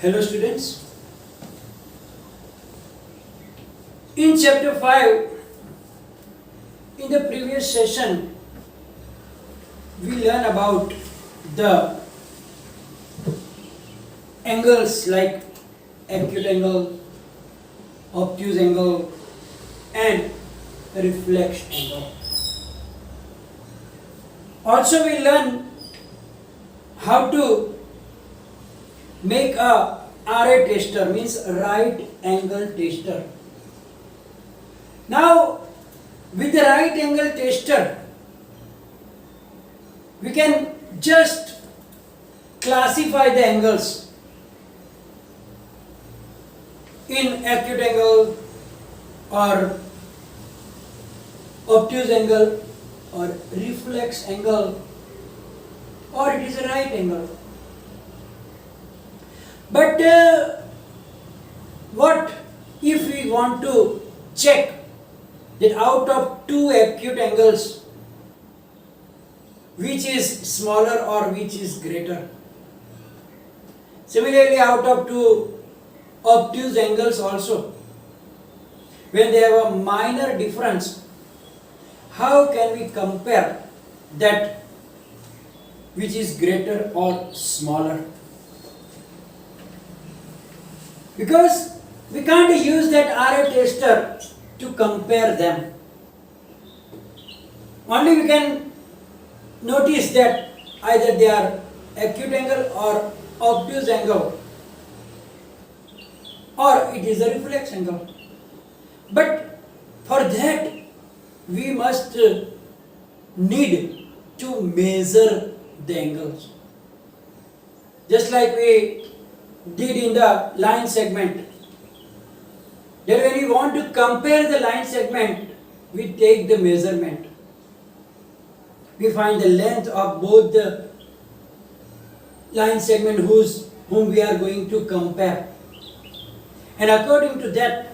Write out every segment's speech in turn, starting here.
Hello students. In chapter 5, in the previous session, we learn about the angles like acute angle, obtuse angle and reflex angle. Also we learn how to make a RA tester, means right angle tester. Now with the right angle tester we can just classify the angles in acute angle or obtuse angle or reflex angle, or it is a right angle. But what if we want to check that out of two acute angles which is smaller or which is greater? Similarly, out of two obtuse angles also, when they have a minor difference, how can we compare that which is greater or smaller? Because we can't use that RA tester to compare them. Only we can notice that either they are acute angle or obtuse angle, or it is a reflex angle. But for that we must need to measure the angles. Just like we did in the line segment. Then when we want to compare the line segment, we take the measurement. We find the length of both the line segment whom we are going to compare. And according to that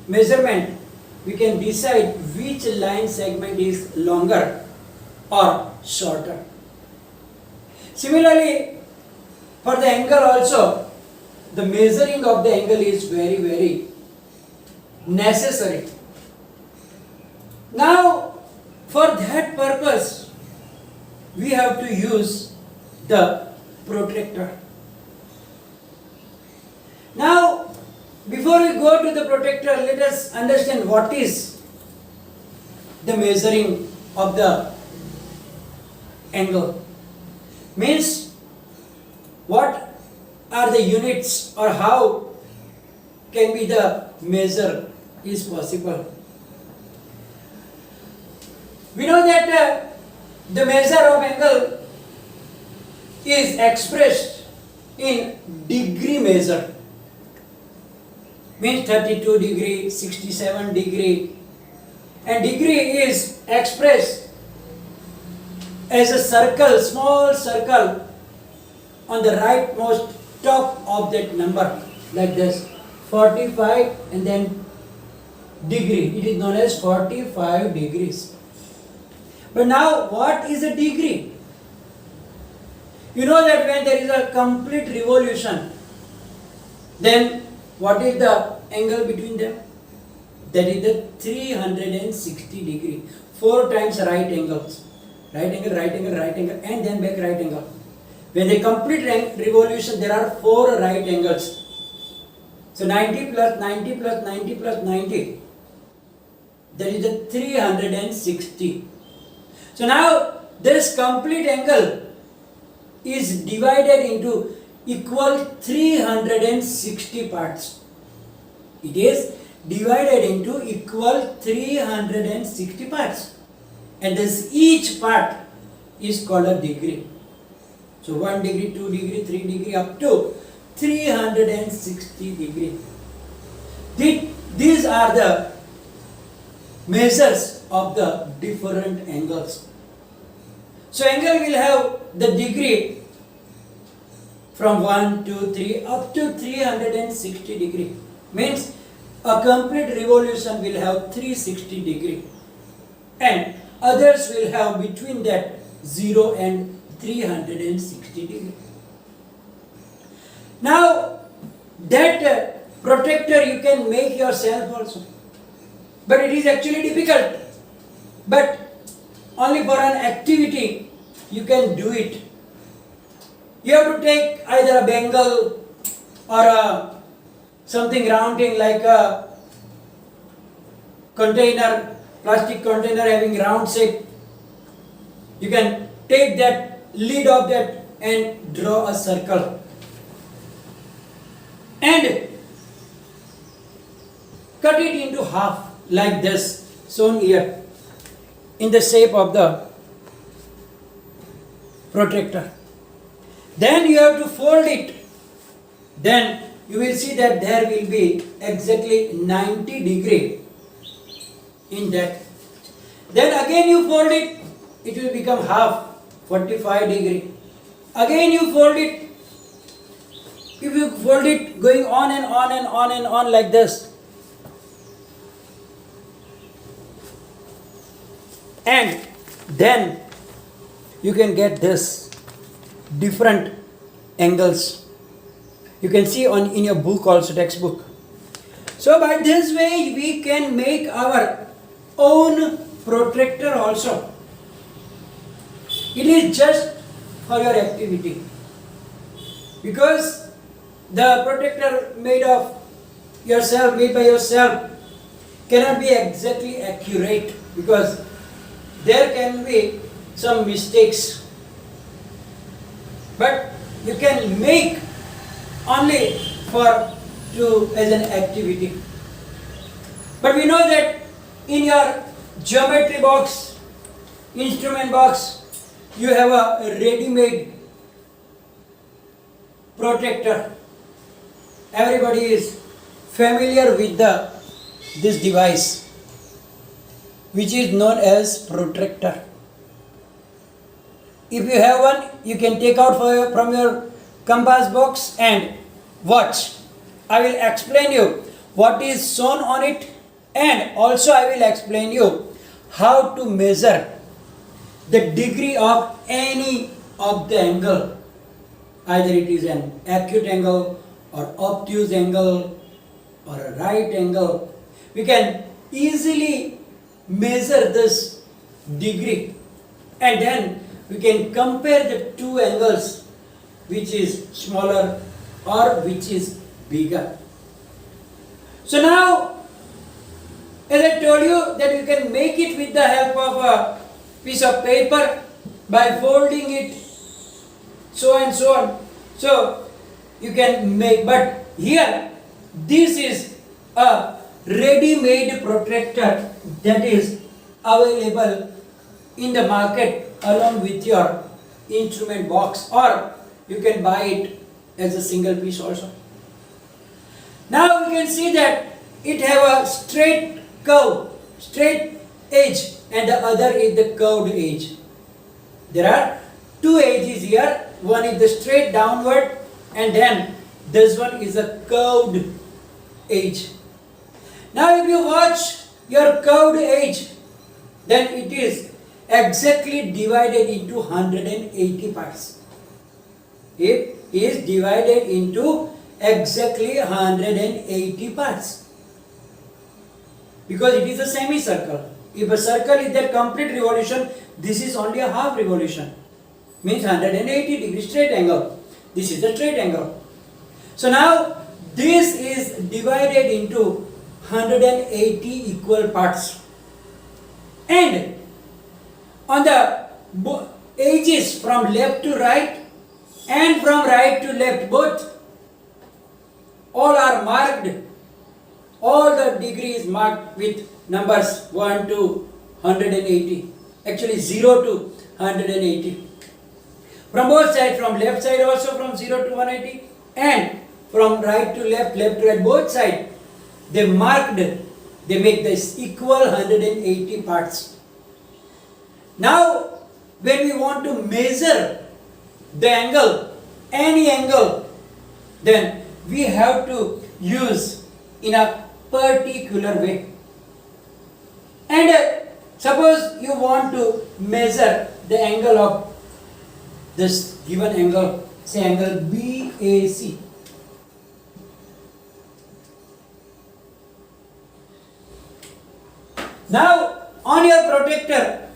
measurement, we can decide which line segment is longer or shorter. Similarly, for the angle also, the measuring of the angle is very necessary. Now, for that purpose, we have to use the protractor. Now, before we go to the protractor, let us understand what is the measuring of the angle. Means, what are the units or how can be the measure is possible. We know that the measure of angle is expressed in degree measure. Means 32 degree, 67 degree, and degree is expressed as a circle, small circle on the rightmost top of that number, like this, 45 and then degree. It is known as 45 degrees. But now what is a degree? You know that when there is a complete revolution, then what is the angle between them? That is the 360 degree. 4 times right angles. Right angle, right angle, right angle, and then back right angle. When they complete revolution, there are 4 right angles. So 90 plus 90 plus 90 plus 90. That is the 360. So now this complete angle is divided into equal 360 parts. It is divided into equal 360 parts. And this each part is called a degree. So 1 degree, 2 degree, 3 degree up to 360 degree. These are the measures of the different angles. So angle will have the degree from 1, 2, 3 up to 360 degree. Means a complete revolution will have 360 degree. And others will have between that 0 and 360 degree. Now, that protractor you can make yourself also. But it is actually difficult. But only for an activity you can do it. You have to take either a bangle or something round thing like a container, plastic container having round shape. You can take that lid of that and draw a circle. And cut it into half like this, shown here, in the shape of the protractor. Then you have to fold it. Then you will see that there will be exactly 90 degree in that. Then again you fold it, it will become half, 45 degree. Again you fold it. If you fold it going on and on and on and on like this, and then you can get this different angles. You can see in your book also, textbook. So by this way we can make our own protractor also. It is just for your activity, because the protractor made by yourself cannot be exactly accurate, because there can be some mistakes. But you can make only as an activity. But we know that in your geometry box, instrument box, you have a ready-made protractor. Everybody is familiar with this device, which is known as protractor. If you have one, you can take out from your compass box and watch. I will explain you what is shown on it, and also I will explain you how to measure the degree of any of the angle. Either it is an acute angle or obtuse angle or a right angle. We can easily measure this degree, and then we can compare the two angles, which is smaller or which is bigger. So now, as I told you that you can make it with the help of a piece of paper by folding it, so and so on. So you can make, but here this is a ready-made protractor that is available in the market along with your instrument box, or you can buy it as a single piece also. Now you can see that it have a straight curve, straight edge, and the other is the curved edge. There are two edges here. One is the straight downward, and then this one is a curved edge. Now if you watch your curved edge, then it is exactly divided into 180 parts. It is divided into exactly 180 parts, because it is a semicircle. If a circle is their complete revolution, this is only a half revolution, means 180 degree straight angle. This is the straight angle. So now this is divided into 180 equal parts, and on the edges from left to right and from right to left, both all are marked. All the degrees marked with numbers 1 to 180, actually 0 to 180. From both sides, from left side also from 0 to 180, and from right to left, left to right, both sides, they marked, they make this equal 180 parts. Now, when we want to measure the angle, any angle, then we have to use in a particular way. And suppose you want to measure the angle of this given angle, say angle BAC. Now on your protractor,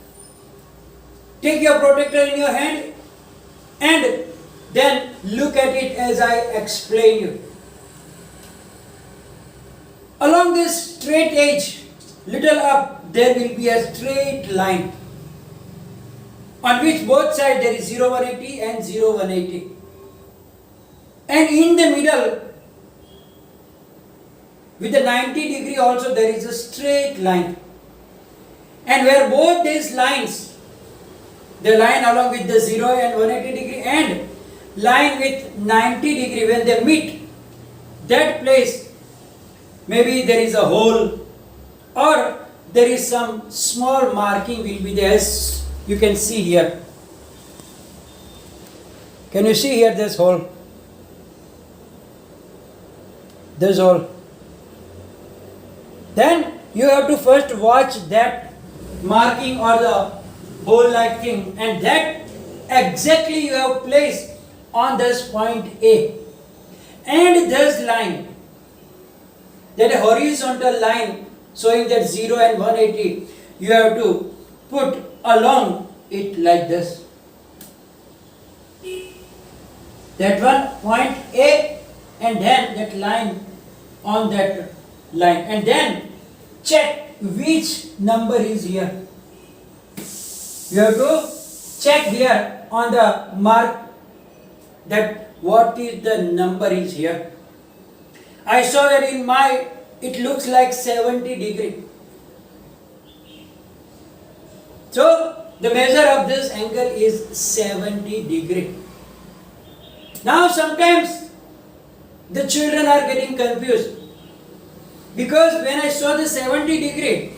take your protractor in your hand and then look at it as I explain you. Along this straight edge, little up, there will be a straight line on which both sides there is 0 180 and 0 180. And in the middle, with the 90 degree also there is a straight line. And where both these lines, the line along with the 0 and 180 degree and line with 90 degree, when they meet, that place, maybe there is a hole or there is some small marking will be there, as you can see here. Can you see here this hole? This hole. Then you have to first watch that marking or the hole like thing, and that exactly you have placed on this point A. And this line, that horizontal line showing that 0 and 180, you have to put along it like this. That one point A, and then that line on that line, and then check which number is here. You have to check here on the mark that what is the number is here. I saw that in my, it looks like 70 degree. So the measure of this angle is 70 degree. Now sometimes the children are getting confused, because when I saw the 70 degree,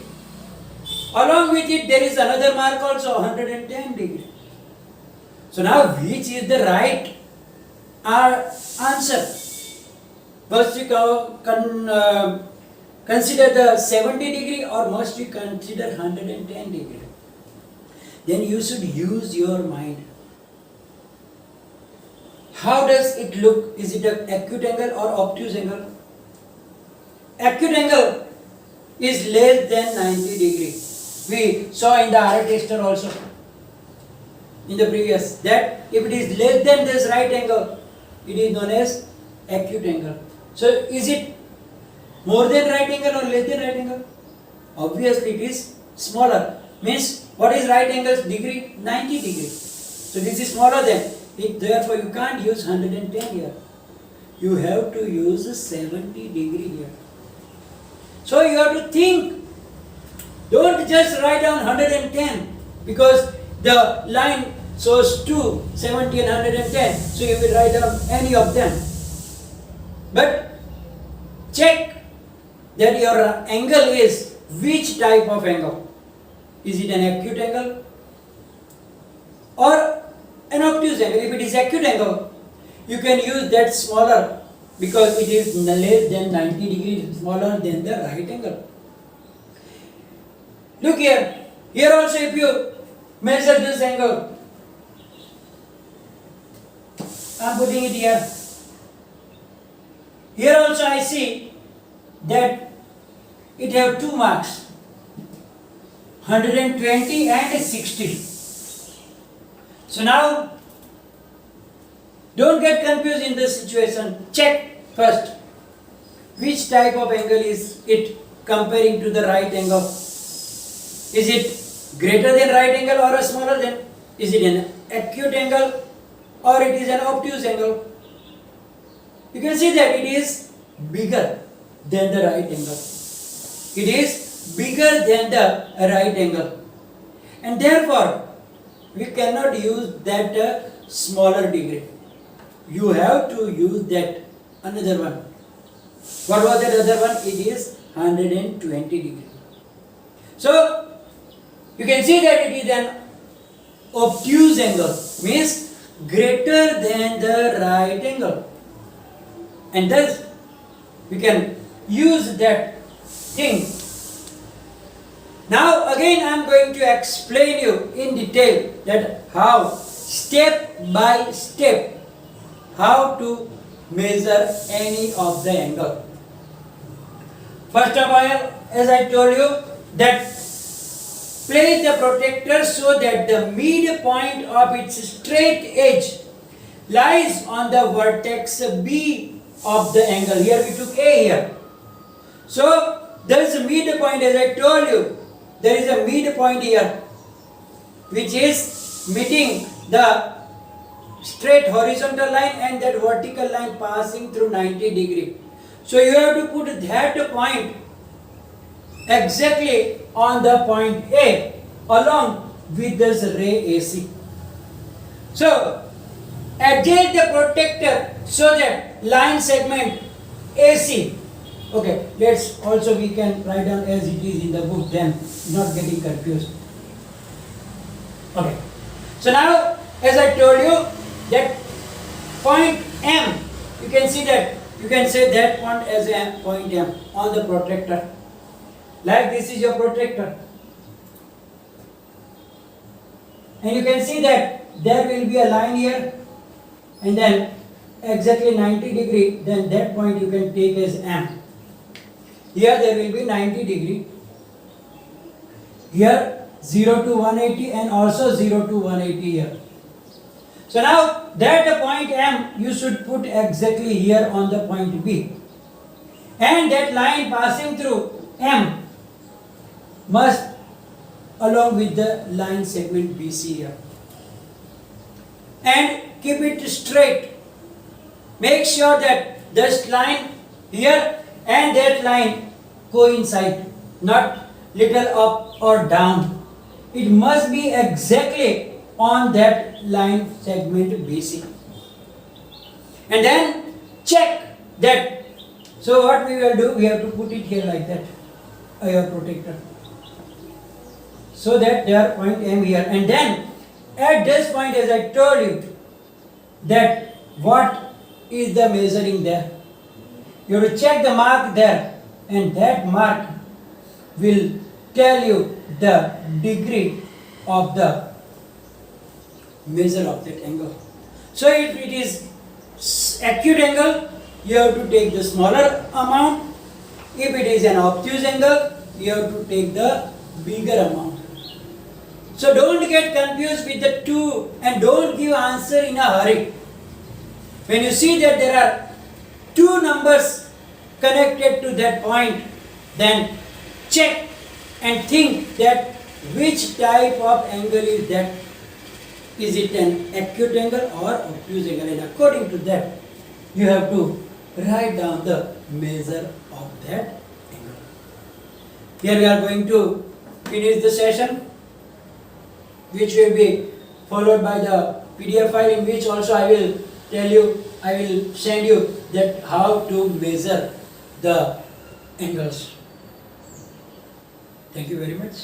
along with it there is another mark also, 110 degree. So now which is the right answer? Must you consider the 70 degree or must you consider 110 degree? Then you should use your mind. How does it look? Is it an acute angle or obtuse angle? Acute angle is less than 90 degree. We saw in the RA tester also, in the previous, that if it is less than this right angle, it is known as acute angle. So is it more than right angle or less than right angle? Obviously it is smaller. Means what is right angle's degree? 90 degree. So this is smaller than it, therefore you can't use 110 here. You have to use 70 degree here. So you have to think. Don't just write down 110, because the line shows 2, 70 and 110. So you will write down any of them. But check that your angle is which type of angle. Is it an acute angle or an obtuse angle? If it is acute angle, you can use that smaller, because it is less than 90 degrees, smaller than the right angle. Look here. Here also if you measure this angle, I am putting it here. Here also I see that it have two marks, 120 and 60. So now don't get confused in this situation. Check first which type of angle is it comparing to the right angle. Is it greater than right angle or a smaller than? Is it an acute angle or it is an obtuse angle? You can see that it is bigger than the right angle. It is bigger than the right angle. And therefore, we cannot use that smaller degree. You have to use that another one. What was that other one? It is 120 degree. So, you can see that it is an obtuse angle, means greater than the right angle. And thus, we can use that thing. Now again I am going to explain you in detail that how, step by step, how to measure any of the angle. First of all, as I told you, that place the protractor so that the midpoint of its straight edge lies on the vertex B of the angle. Here we took A here. So there is a midpoint, as I told you. There is a midpoint here which is meeting the straight horizontal line and that vertical line passing through 90 degree. So you have to put that point exactly on the point A along with this ray AC. So adjust the protractor so that line segment AC. Okay, let's also we can write down as it is in the book, then not getting confused. Okay, so now as I told you that point M, you can see that you can say that point as a point M on the protractor. Like this is your protractor, and you can see that there will be a line here and then exactly 90 degree, then that point you can take as M. Here there will be 90 degree, here 0 to 180 and also 0 to 180 here. So now that point M you should put exactly here on the point B, and that line passing through M must along with the line segment BC here, and keep it straight. Make sure that this line here and that line coincide, not little up or down. It must be exactly on that line segment BC. And then check that. So what we will do, we have to put it here like that, your protector, so that there point M here, and then at this point, as I told you, that what is the measuring there. You have to check the mark there, and that mark will tell you the degree of the measure of that angle. So if it is acute angle, you have to take the smaller amount. If it is an obtuse angle, you have to take the bigger amount. So don't get confused with the two and don't give answer in a hurry. When you see that there are two numbers connected to that point, then check and think that which type of angle is that. Is it an acute angle or obtuse angle? And according to that, you have to write down the measure of that angle. Here we are going to finish the session, which will be followed by the PDF file, in which also I will tell you, I will send you that how to measure the angles. Thank you very much.